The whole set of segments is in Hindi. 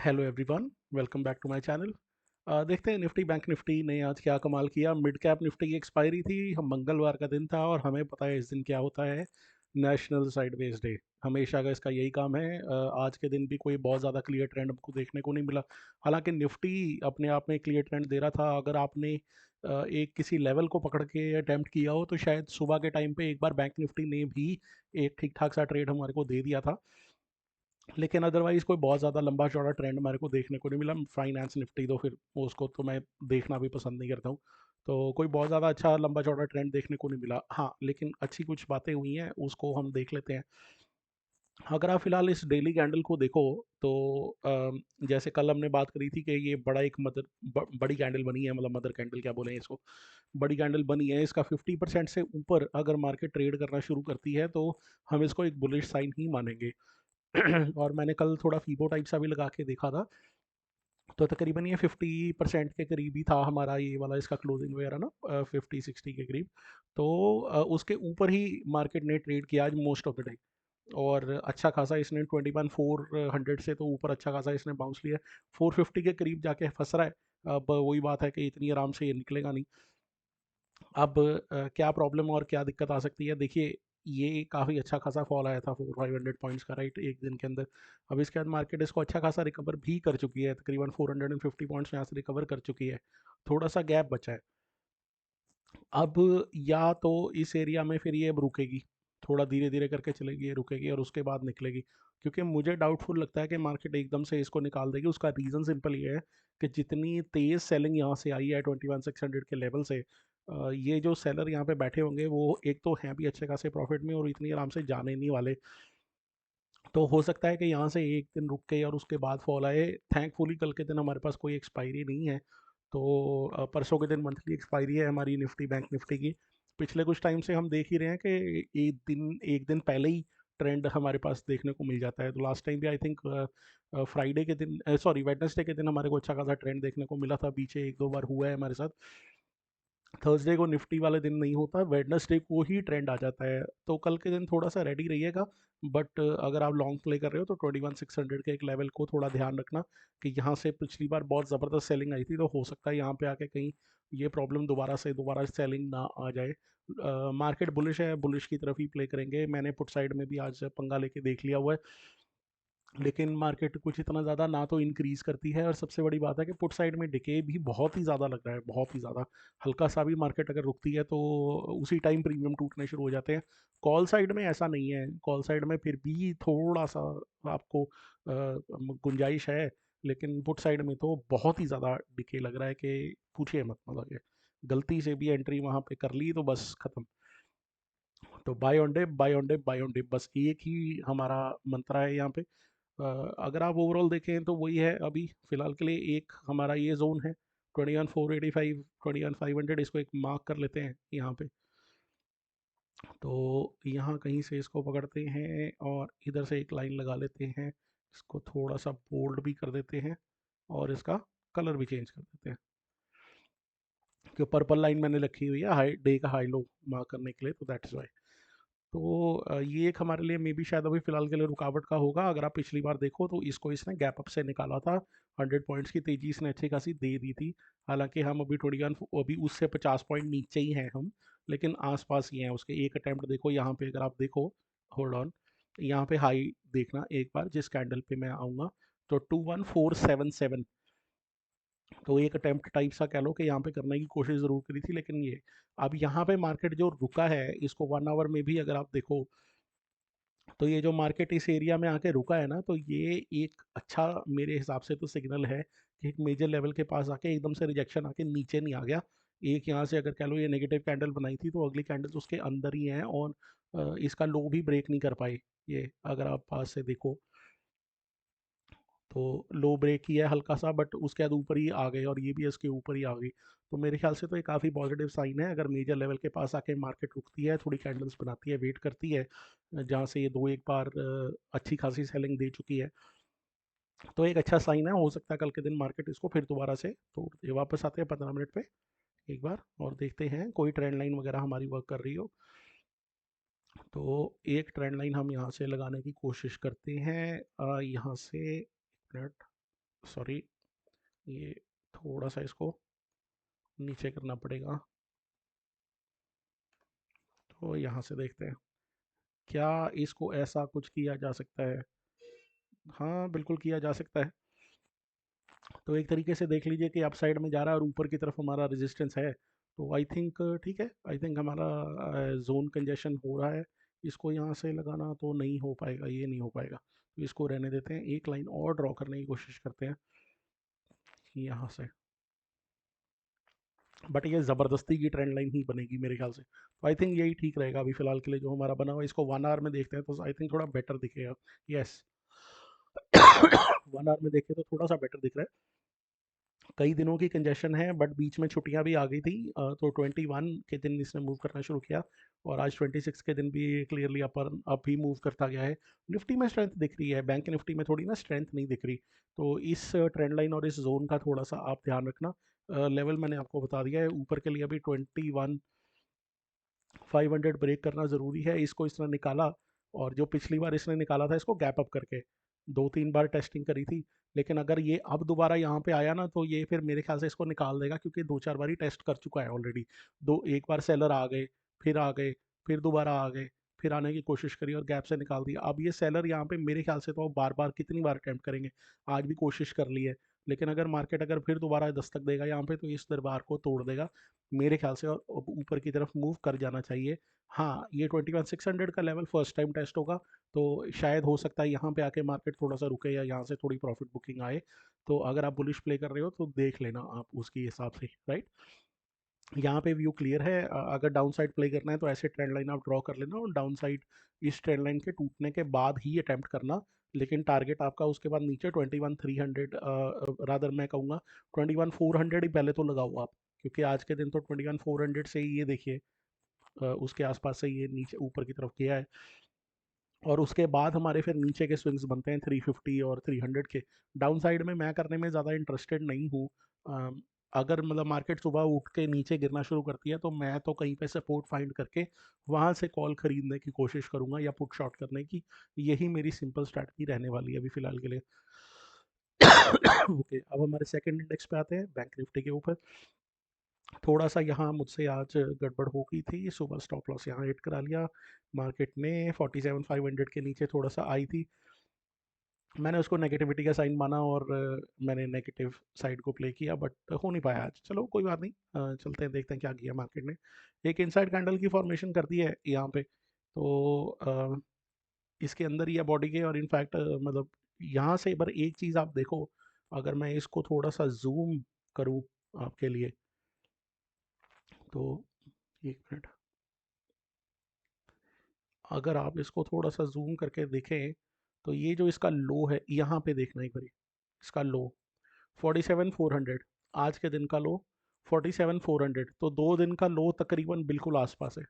Hello everyone, welcome back to my channel. देखते हैं निफ्टी बैंक निफ्टी ने आज क्या कमाल किया। मिड कैप निफ्टी की एक्सपायरी थी, हम मंगलवार का दिन था और हमें पता है इस दिन क्या होता है। National sideways day. हमेशा का इसका यही काम है। आज के दिन भी कोई बहुत ज़्यादा क्लियर ट्रेंड हमको देखने को नहीं मिला। हालांकि निफ्टी अपने आप में क्लियर ट्रेंड दे रहा था। अगर आपने एक किसी लेवल को पकड़ के अटैम्प्ट किया हो तो शायद सुबह के टाइम पे एक बार बैंक निफ्टी ने भी एक ठीक ठाक सा ट्रेड हमारे को दे दिया था। लेकिन अदरवाइज कोई बहुत ज़्यादा लंबा चौड़ा ट्रेंड हमारे को देखने को नहीं मिला। फाइनेंस निफ्टी तो फिर उसको तो मैं देखना भी पसंद नहीं करता हूँ। तो कोई बहुत ज़्यादा अच्छा लंबा चौड़ा ट्रेंड देखने को नहीं मिला। हाँ, लेकिन अच्छी कुछ बातें हुई हैं, उसको हम देख लेते हैं। अगर आप फिलहाल इस डेली कैंडल को देखो तो जैसे कल हमने बात करी थी कि ये बड़ा एक बड़ी कैंडल बनी है, मतलब मदर कैंडल क्या बोले इसको। बड़ी कैंडल बनी है, इसका 50% से ऊपर अगर मार्केट ट्रेड करना शुरू करती है तो हम इसको एक बुलिश साइन ही मानेंगे। और मैंने कल थोड़ा फीबो टाइप सा भी लगा के देखा था, तो तकरीबन ये 50% के करीब ही था हमारा ये वाला इसका क्लोजिंग वगैरह ना, 50-60 के करीब। तो उसके ऊपर ही मार्केट ने ट्रेड किया आज मोस्ट ऑफ द डे। और अच्छा खासा इसने 21,400 से तो ऊपर अच्छा खासा इसने बाउंस लिया। 450 के करीब जाके फंस रहा है। अब वही बात है कि इतनी आराम से ये निकलेगा नहीं। अब क्या प्रॉब्लम और क्या दिक्कत आ सकती है, देखिए। ये काफ़ी अच्छा खासा फॉल आया था 400-500 पॉइंट्स का, राइट, एक दिन के अंदर। अब इसके बाद मार्केट इसको अच्छा खासा रिकवर भी कर चुकी है, तकरीबन 450 पॉइंट्स यहाँ से रिकवर कर चुकी है। थोड़ा सा गैप बचा है। अब या तो इस एरिया में फिर ये अब रुकेगी, थोड़ा धीरे धीरे करके चलेगी, ये रुकेगी और उसके बाद निकलेगी। क्योंकि मुझे डाउटफुल लगता है कि मार्केट एकदम से इसको निकाल देगी। उसका रीज़न सिंपल ये है कि जितनी तेज़ सेलिंग यहाँ से आई है 21,600 के लेवल से, ये जो सेलर यहाँ पे बैठे होंगे वो एक तो हैं भी अच्छे खासे प्रॉफिट में और इतनी आराम से जाने नहीं वाले। तो हो सकता है कि यहाँ से एक दिन रुक के और उसके बाद फॉल आए। थैंकफुली कल के दिन हमारे पास कोई एक्सपायरी नहीं है। तो परसों के दिन मंथली एक्सपायरी है हमारी निफ्टी बैंक निफ्टी की। पिछले कुछ टाइम से हम देख ही रहे हैं कि एक दिन पहले ही ट्रेंड हमारे पास देखने को मिल जाता है। तो लास्ट टाइम भी आई थिंक फ्राइडे के दिन, सॉरी, वेडनेसडे के दिन हमारे को अच्छा खासा ट्रेंड देखने को मिला था। पीछे एक दो बार हुआ है हमारे साथ। थर्सडे को निफ्टी वाले दिन नहीं होता, वेडनेसडे को ही ट्रेंड आ जाता है। तो कल के दिन थोड़ा सा रेडी रहिएगा। बट अगर आप लॉन्ग प्ले कर रहे हो तो 21,600 के एक लेवल को थोड़ा ध्यान रखना कि यहाँ से पिछली बार बहुत ज़बरदस्त सेलिंग आई थी, तो हो सकता है यहाँ पे आके कहीं ये प्रॉब्लम दोबारा सेलिंग ना आ जाए। मार्केट बुलिश है, बुलिश की तरफ ही प्ले करेंगे। मैंने पुट साइड में भी आज पंगा लेके देख लिया हुआ है। लेकिन मार्केट कुछ इतना ज़्यादा ना तो इंक्रीज़ करती है, और सबसे बड़ी बात है कि पुट साइड में डिके भी बहुत ही ज़्यादा लग रहा है, बहुत ही ज़्यादा। हल्का सा भी मार्केट अगर रुकती है तो उसी टाइम प्रीमियम टूटने शुरू हो जाते हैं। कॉल साइड में ऐसा नहीं है, कॉल साइड में फिर भी थोड़ा सा आपको गुंजाइश है। लेकिन पुट साइड में तो बहुत ही ज़्यादा डिके लग रहा है कि पूछिए मत, मतलब ये गलती से भी एंट्री वहाँ पे कर ली तो बस ख़त्म। तो buy on dip, buy on dip, buy on dip, बस एक ही हमारा मंत्र है यहाँ पे। अगर आप ओवरऑल देखें तो वही है अभी फ़िलहाल के लिए। एक हमारा ये जोन है 21,485, 21,500, इसको एक मार्क कर लेते हैं यहाँ पे। तो यहाँ कहीं से इसको पकड़ते हैं और इधर से एक लाइन लगा लेते हैं। इसको थोड़ा सा बोल्ड भी कर देते हैं और इसका कलर भी चेंज कर देते हैं। कि पर्पल लाइन मैंने रखी हुई है हाई डे का हाई लो मार्क करने के लिए, तो दैट इज़ वाई। तो ये एक हमारे लिए मे बी शायद अभी फ़िलहाल के लिए रुकावट का होगा। अगर आप पिछली बार देखो तो इसको इसने गैप अप से निकाला था। 100 पॉइंट्स की तेज़ी इसने अच्छी खासी दे दी थी। हालांकि हम अभी थोड़ी अभी उससे 50 पॉइंट नीचे ही हैं हम, लेकिन आसपास ही हैं उसके। एक अटैम्प्ट देखो यहाँ पे, अगर आप देखो, होल्ड ऑन, यहाँ पे हाई देखना एक बार जिस कैंडल पे मैं आऊँगा, तो 21,477। तो एक अटेम्प्ट टाइप सा कह लो कि यहाँ पे करने की कोशिश ज़रूर करी थी, लेकिन ये अब यहाँ पे मार्केट जो रुका है इसको 1 आवर में भी अगर आप देखो तो ये जो मार्केट इस एरिया में आके रुका है ना, तो ये एक अच्छा मेरे हिसाब से तो सिग्नल है कि एक मेजर लेवल के पास आके एकदम से रिजेक्शन आके नीचे नहीं आ गया। एक यहाँ से अगर कह लो ये नेगेटिव कैंडल बनाई थी तो अगली कैंडल उसके अंदर ही है, और इसका लो भी ब्रेक नहीं कर पाई। ये अगर आप पास से देखो तो लो ब्रेक ही है हल्का सा, बट उसके बाद ऊपर ही आ गए और ये भी इसके ऊपर ही आ गई। तो मेरे ख्याल से तो ये काफ़ी पॉजिटिव साइन है। अगर मेजर लेवल के पास आके मार्केट रुकती है, थोड़ी कैंडल्स बनाती है, वेट करती है, जहाँ से ये दो एक बार अच्छी खासी सेलिंग दे चुकी है, तो एक अच्छा साइन है। हो सकता है कल के दिन मार्केट इसको फिर दोबारा से तोड़ दे। वापस आते हैं 15 मिनट पे एक बार और देखते हैं कोई ट्रेंड लाइन वगैरह हमारी वर्क कर रही हो। तो एक ट्रेंड लाइन हम यहाँ से लगाने की कोशिश करते हैं, यहाँ से, एक मिनट, सॉरी, ये थोड़ा सा इसको नीचे करना पड़ेगा। तो यहाँ से देखते हैं क्या इसको ऐसा कुछ किया जा सकता है। हाँ बिल्कुल किया जा सकता है। तो एक तरीके से देख लीजिए कि अप साइड में जा रहा है और ऊपर की तरफ हमारा रेजिस्टेंस है। तो आई थिंक ठीक है, आई थिंक हमारा जोन कंजेशन हो रहा है। इसको यहाँ से लगाना तो नहीं हो पाएगा, ये नहीं हो पाएगा, तो इसको रहने देते हैं। एक लाइन और ड्रॉ करने की कोशिश करते हैं यहाँ से। बट ये ज़बरदस्ती की ट्रेंड लाइन ही बनेगी मेरे ख्याल से, तो आई थिंक यही ठीक रहेगा अभी फ़िलहाल के लिए जो हमारा बना हुआ है। इसको 1 आवर में देखते हैं तो आई थिंक थोड़ा बेटर दिखेगा। यस, 1 आवर में देखें तो थोड़ा सा बेटर दिख रहा है। कई दिनों की कंजेशन है बट बीच में छुट्टियां भी आ गई थी, तो 21 के दिन इसने मूव करना शुरू किया और आज 26 के दिन भी क्लियरली अपर अप ही मूव करता गया है। निफ्टी में स्ट्रेंथ दिख रही है, बैंक निफ्टी में थोड़ी ना स्ट्रेंथ नहीं दिख रही। तो इस ट्रेंड लाइन और इस जोन का थोड़ा सा आप ध्यान रखना। लेवल मैंने आपको बता दिया है, ऊपर के लिए अभी 21,500 ब्रेक करना ज़रूरी है। इसको इसने निकाला और जो पिछली बार इसने निकाला था इसको गैप अप करके 2-3 बार टेस्टिंग करी थी। लेकिन अगर ये अब दोबारा यहाँ पे आया ना तो ये फिर मेरे ख्याल से इसको निकाल देगा, क्योंकि 2-4 बार ही टेस्ट कर चुका है ऑलरेडी। दो एक बार सेलर आ गए, फिर आ गए, फिर दोबारा आ गए, फिर आने की कोशिश करी और गैप से निकाल दिया। अब ये सेलर यहाँ पे मेरे ख्याल से तो बार बार कितनी बार अटैम्प्ट करेंगे। आज भी कोशिश कर ली है, लेकिन अगर मार्केट अगर फिर दोबारा दस्तक देगा यहाँ पे तो इस दरबार को तोड़ देगा मेरे ख्याल से, और ऊपर की तरफ मूव कर जाना चाहिए। हाँ, ये 21,600 का लेवल फर्स्ट टाइम टेस्ट होगा, तो शायद हो सकता है यहाँ पे आके मार्केट थोड़ा सा रुके या यहाँ से थोड़ी प्रॉफिट बुकिंग आए। तो अगर आप बुलिश प्ले कर रहे हो तो देख लेना आप उसके हिसाब से, राइट। यहाँ पे व्यू क्लियर है। अगर डाउन साइड प्ले करना है तो ऐसे ट्रेंड लाइन आप ड्रॉ कर लेना और डाउन साइड इस ट्रेंड लाइन के टूटने के बाद ही अटैम्प्ट करना। लेकिन टारगेट आपका उसके बाद नीचे 21,300, रादर मैं कहूँगा 21,400 ही पहले तो लगाओ आप, क्योंकि आज के दिन तो 21,400 से ही ये देखिए उसके आसपास से ये नीचे ऊपर की तरफ गया है। और उसके बाद हमारे फिर नीचे के स्विंग्स बनते हैं 350 और 300 के। डाउन साइड में मैं करने में ज़्यादा इंटरेस्टेड नहीं हूँ। अगर मतलब मार्केट सुबह उठ के नीचे गिरना शुरू करती है तो मैं तो कहीं पे सपोर्ट फाइंड करके वहाँ से कॉल खरीदने की कोशिश करूँगा या पुट शॉर्ट करने की। यही मेरी सिंपल स्ट्रैटेजी रहने वाली है अभी फ़िलहाल के लिए। ओके, अब हमारे सेकंड इंडेक्स पे आते हैं, बैंक निफ्टी के ऊपर। थोड़ा सा यहाँ मुझसे आज गड़बड़ हो गई थी, सुबह स्टॉप लॉस यहाँ हिट करा लिया। मार्केट ने 47,500 के नीचे थोड़ा सा आई थी, मैंने उसको नेगेटिविटी का साइन माना और मैंने नेगेटिव साइड को प्ले किया, बट हो नहीं पाया आज। चलो कोई बात नहीं, चलते हैं देखते हैं क्या किया मार्केट ने। एक इनसाइड कैंडल की फॉर्मेशन कर दी है यहाँ पे, तो इसके अंदर ही है बॉडी के, और इनफैक्ट मतलब यहाँ से पर एक चीज़ आप देखो, अगर मैं इसको थोड़ा सा जूम करूँ आपके लिए, तो एक मिनट, अगर आप इसको थोड़ा सा जूम करके देखें तो ये जो इसका लो है यहाँ पे देखना एक बारी, इसका लो 47,400, आज के दिन का लो 47,400, तो 2 दिन का लो तकरीबन बिल्कुल आसपास है।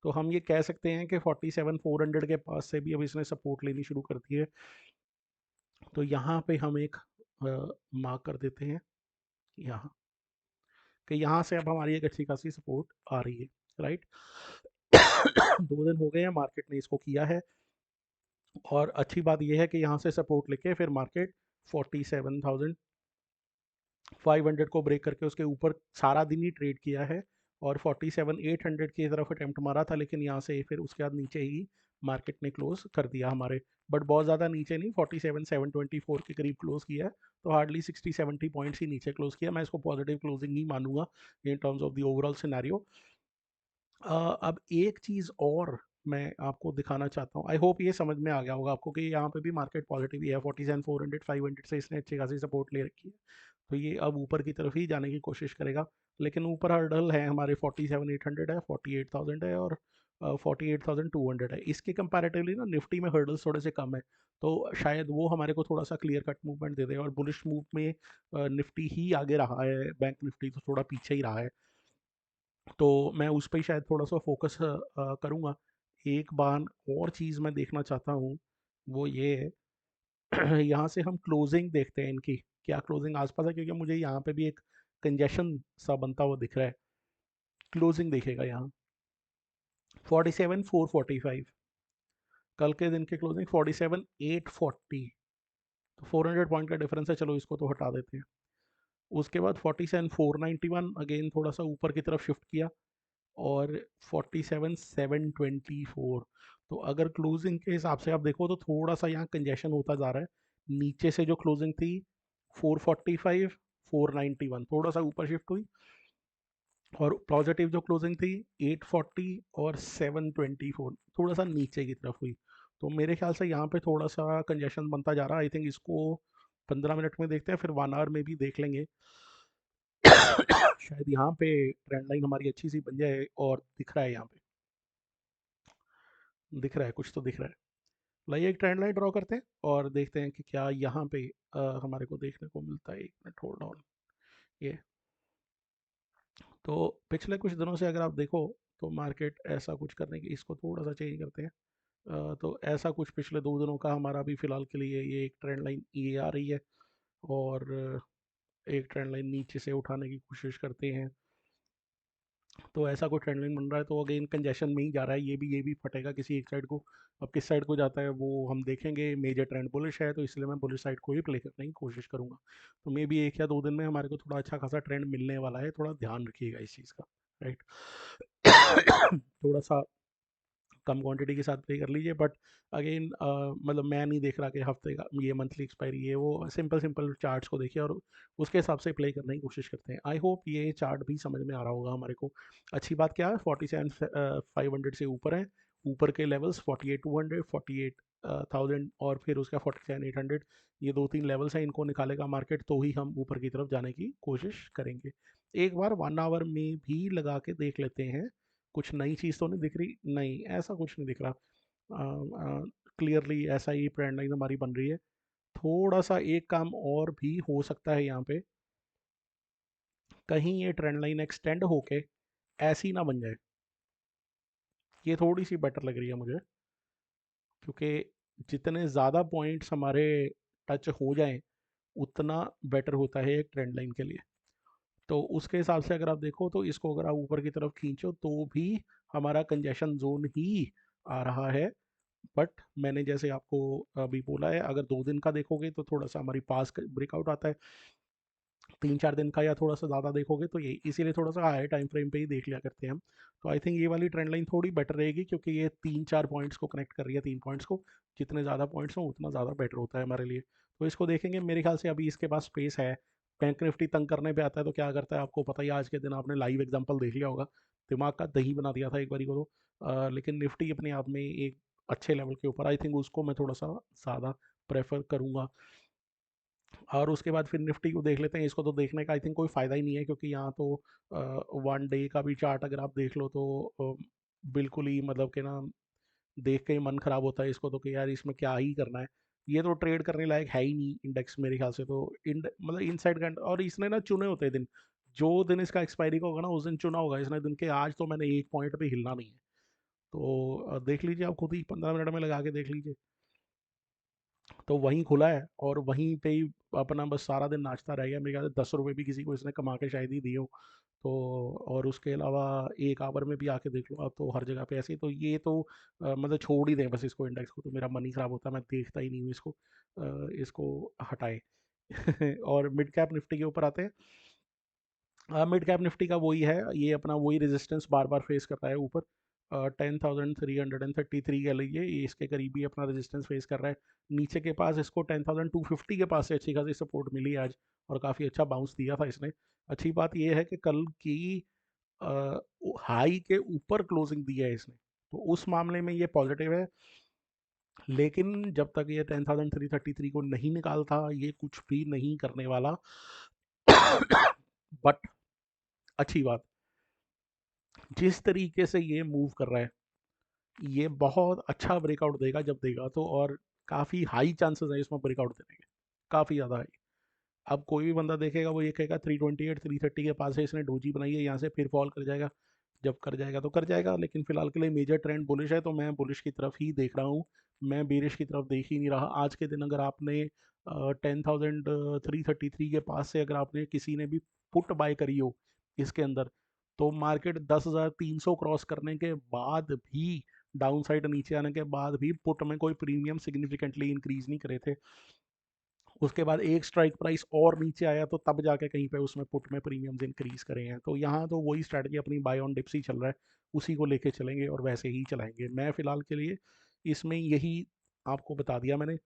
तो हम ये कह सकते हैं कि 47,400 के पास से भी अब इसने सपोर्ट लेनी शुरू कर दी है। तो यहाँ पे हम एक मार्क कर देते हैं यहाँ, कि यहाँ से अब हमारी एक अच्छी खासी सपोर्ट आ रही है, राइट। 2 दिन हो गए हैं मार्केट ने इसको किया है, और अच्छी बात यह है कि यहाँ से सपोर्ट लेके फिर मार्केट 47,500 को ब्रेक करके उसके ऊपर सारा दिन ही ट्रेड किया है, और 47,800 की तरफ अटेम्प्ट मारा था, लेकिन यहाँ से फिर उसके बाद नीचे ही मार्केट ने क्लोज कर दिया हमारे। बट बहुत ज़्यादा नीचे नहीं, 47,724 के करीब क्लोज किया है, तो हार्डली 60-70 पॉइंट्स ही नीचे क्लोज किया। मैं इसको पॉजिटिव क्लोजिंग ही मानूंगा in terms of the overall scenario. अब एक चीज़ और मैं आपको दिखाना चाहता हूँ, आई होप ये समझ में आ गया होगा आपको कि यहाँ पे भी मार्केट पॉजिटिव ही है। 47,400 500 से इसने अच्छी खासी सपोर्ट ले रखी है, तो ये अब ऊपर की तरफ ही जाने की कोशिश करेगा। लेकिन ऊपर हर्डल है हमारे 47,800 है, 48,000 है, और 48,200 है। इसके कंपैरेटिवली ना निफ्टी में हर्डल्स थोड़े से कम है, तो शायद वो हमारे को थोड़ा सा क्लियर कट मूवमेंट दे दे। और बुलिश मूव में निफ्टी ही आगे रहा है, बैंक निफ्टी तो थोड़ा पीछे ही रहा है। तो मैं उस पर शायद थोड़ा सा फोकस करूँगा। एक बार और चीज़ मैं देखना चाहता हूँ, वो ये है यहाँ से हम क्लोजिंग देखते हैं इनकी, क्या क्लोजिंग आसपास है, क्योंकि मुझे यहाँ पे भी एक कंजेशन सा बनता हुआ दिख रहा है। क्लोजिंग देखेगा यहाँ 47,445, कल के दिन की क्लोजिंग 47,840, तो 400 पॉइंट का डिफरेंस है, चलो इसको तो हटा देते हैं। उसके बाद 47,491 अगेन थोड़ा सा ऊपर की तरफ शिफ्ट किया, और 47,724। तो अगर क्लोजिंग के हिसाब से आप देखो तो थोड़ा सा यहाँ कंजेशन होता जा रहा है। नीचे से जो क्लोजिंग थी 445, 491 थोड़ा सा ऊपर शिफ्ट हुई, और पॉजिटिव जो क्लोजिंग थी 840 और 724 थोड़ा सा नीचे की तरफ हुई। तो मेरे ख्याल से यहाँ पे थोड़ा सा कंजेशन बनता जा रहा है। आई थिंक इसको 15 मिनट में देखते हैं, फिर 1 आवर में भी देख लेंगे। शायद यहाँ पे ट्रेंड लाइन हमारी अच्छी सी बन जाए, और दिख रहा है यहाँ पे, दिख रहा है कुछ तो दिख रहा है। लाइए एक ट्रेंड लाइन ड्रॉ करते हैं और देखते हैं कि क्या यहाँ पे हमारे को देखने को मिलता है। 1 मिनट होल्ड ऑन। ये तो पिछले कुछ दिनों से अगर आप देखो तो मार्केट ऐसा कुछ करने की, इसको थोड़ा सा चेंज करते हैं। तो ऐसा कुछ पिछले 2 दिनों का हमारा भी फिलहाल के लिए ये एक ट्रेंड लाइन ये आ रही है, और एक ट्रेंड लाइन नीचे से उठाने की कोशिश करते हैं। तो ऐसा कोई ट्रेंड लाइन बन रहा है, तो अगेन कंजेशन में ही जा रहा है, ये भी फटेगा किसी एक साइड को। अब किस साइड को जाता है वो हम देखेंगे। मेजर ट्रेंड बुलिश है, तो इसलिए मैं बुलिश साइड को ही प्ले करने की कोशिश करूंगा। तो मे बी 1 या 2 दिन में हमारे को थोड़ा अच्छा खासा ट्रेंड मिलने वाला है, थोड़ा ध्यान रखिएगा इस चीज़ का। राइट। थोड़ा सा कम क्वांटिटी के साथ पे कर लीजिए, बट अगेन मतलब मैं नहीं देख रहा कि हफ्ते का ये मंथली एक्सपायरी है, वो सिंपल सिंपल चार्ट्स को देखिए और उसके हिसाब से प्ले करने की कोशिश करते हैं। आई होप ये चार्ट भी समझ में आ रहा होगा हमारे को। अच्छी बात क्या है, 47,500 से ऊपर है। ऊपर के लेवल्स 48,200, 48,000 और फिर उसका 47,800, ये 2-3 लेवल्स हैं, इनको निकालेगा मार्केट तो ही हम ऊपर की तरफ जाने की कोशिश करेंगे। एक बार 1 आवर में भी लगा के देख लेते हैं, कुछ नई चीज़ तो नहीं दिख रही, नहीं ऐसा कुछ नहीं दिख रहा। क्लियरली ऐसा ही ट्रेंड लाइन हमारी बन रही है। थोड़ा सा एक काम और भी हो सकता है यहाँ पे, कहीं ये ट्रेंड लाइन एक्सटेंड होके ऐसी ना बन जाए। ये थोड़ी सी बेटर लग रही है मुझे, क्योंकि जितने ज़्यादा पॉइंट्स हमारे टच हो जाएं उतना बेटर होता है एक ट्रेंड लाइन के लिए। तो उसके हिसाब से अगर आप देखो तो इसको अगर आप ऊपर की तरफ खींचो तो भी हमारा कंजेशन जोन ही आ रहा है। बट मैंने जैसे आपको अभी बोला है, अगर 2 दिन का देखोगे तो थोड़ा सा हमारी पास ब्रेकआउट आता है। 3-4 दिन का या थोड़ा सा ज़्यादा देखोगे तो ये इसीलिए थोड़ा सा हाई टाइम फ्रेम पे ही देख लिया करते हैं हम। तो आई थिंक ये वाली ट्रेंड लाइन थोड़ी बेटर रहेगी, क्योंकि ये 3-4 पॉइंट्स को कनेक्ट कर रही है, 3 पॉइंट्स को। जितने ज़्यादा पॉइंट्स हों उतना ज़्यादा बेटर होता है हमारे लिए। तो इसको देखेंगे, मेरे ख्याल से अभी इसके पास स्पेस है। बैंक निफ्टी तंग करने पे आता है तो क्या करता है आपको पता ही है, आज के दिन आपने लाइव एग्जांपल देख लिया होगा, दिमाग का दही बना दिया था एक बारी को तो। लेकिन निफ्टी अपने आप में एक अच्छे लेवल के ऊपर, आई थिंक उसको मैं थोड़ा सा ज़्यादा प्रेफर करूँगा। और उसके बाद फिर निफ्टी को देख लेते हैं। इसको तो देखने का आई थिंक कोई फ़ायदा ही नहीं है, क्योंकि यहाँ तो 1 डे का भी चार्ट अगर आप देख लो तो बिल्कुल ही मतलब कि ना, देख के ही मन खराब होता है इसको तो, कि यार इसमें क्या ही करना है। ये तो ट्रेड करने लायक है ही नहीं इंडेक्स मेरे ख्याल से तो। मतलब इनसाइड का, और इसने ना चुने होते हैं दिन, जो दिन इसका एक्सपायरी का होगा ना उस दिन चुना होगा इसने दिन के। आज तो मैंने एक पॉइंट पे हिलना नहीं है। तो देख लीजिए आप खुद ही, 15 मिनट में लगा के देख लीजिए। तो वहीं खुला है और वहीं पे ही अपना बस सारा दिन नाचता रह गया। मेरे ख्याल से 10 रुपये भी किसी को इसने कमा के शायद ही दिए हो। तो और उसके अलावा 1 आवर में भी आके देख लो आप, तो हर जगह पे ऐसे ही। तो ये तो मतलब छोड़ ही दें बस इसको, इंडेक्स को तो मेरा मन ही खराब होता है, मैं देखता ही नहीं हूँ इसको। इसको हटाएं। और मिड कैप निफ्टी के ऊपर आते हैं। मिड कैप निफ्टी का वही है, ये अपना वही रेजिस्टेंस बार बार फेस कर रहा है ऊपर। 10,333 कह लीजिए, ये इसके करीब ही अपना रेजिस्टेंस फेस कर रहा है। नीचे के पास इसको 10,250 के पास से अच्छी खासी सपोर्ट मिली आज, और काफ़ी अच्छा बाउंस दिया था इसने। अच्छी बात यह है कि कल की हाई के ऊपर क्लोजिंग दी है इसने, तो उस मामले में ये पॉजिटिव है। लेकिन जब तक ये 10,333 को नहीं निकालता ये कुछ भी नहीं करने वाला। बट अच्छी बात, जिस तरीके से ये मूव कर रहा है, ये बहुत अच्छा ब्रेकआउट देगा जब देगा तो, और काफ़ी हाई चांसेस है इसमें ब्रेकआउट देने के, काफ़ी ज़्यादा हाई। अब कोई भी बंदा देखेगा वो ये कहेगा 328 330 के पास है, इसने डोजी बनाई है, यहाँ से फिर फॉल कर जाएगा। जब कर जाएगा तो कर जाएगा, लेकिन फिलहाल के लिए मेजर ट्रेंड बुलिश है, तो मैं बुलिश की तरफ ही देख रहा हूँ। मैं बेरिश की तरफ देख ही नहीं रहा। आज के दिन अगर आपने 10,333 के पास से अगर आपने किसी ने भी पुट बाय करी हो इसके अंदर, तो मार्केट 10,300 क्रॉस करने के बाद भी, डाउन साइड नीचे आने के बाद भी पुट में कोई प्रीमियम सिग्निफिकेंटली इंक्रीज नहीं करे थे। उसके बाद एक स्ट्राइक प्राइस और नीचे आया तो तब जाके कहीं पे उसमें पुट में प्रीमियम्स इंक्रीज करे हैं। तो यहाँ तो वही स्ट्रैटेजी अपनी बाय ऑन डिप्स ही चल रहा है, उसी को लेके चलेंगे और वैसे ही चलाएंगे। मैं फ़िलहाल के लिए इसमें यही आपको बता दिया मैंने।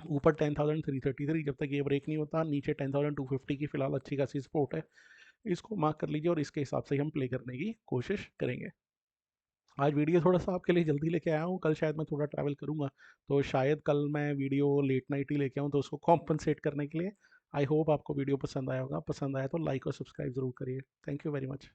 ऊपर 10,333 जब तक ये ब्रेक नहीं होता, नीचे 10,250 की फ़िलहाल अच्छी खासी सपोर्ट है। इसको मार्क कर लीजिए और इसके हिसाब से हम प्ले करने की कोशिश करेंगे। आज वीडियो थोड़ा सा आपके लिए जल्दी लेके आया हूँ, कल शायद मैं थोड़ा ट्रैवल करूँगा, तो शायद कल मैं वीडियो लेट नाइट ही लेके आऊँ, तो उसको कॉम्पनसेट करने के लिए। आई होप आपको वीडियो पसंद आया होगा, पसंद आया तो लाइक और सब्सक्राइब ज़रूर करिए। Thank you very much.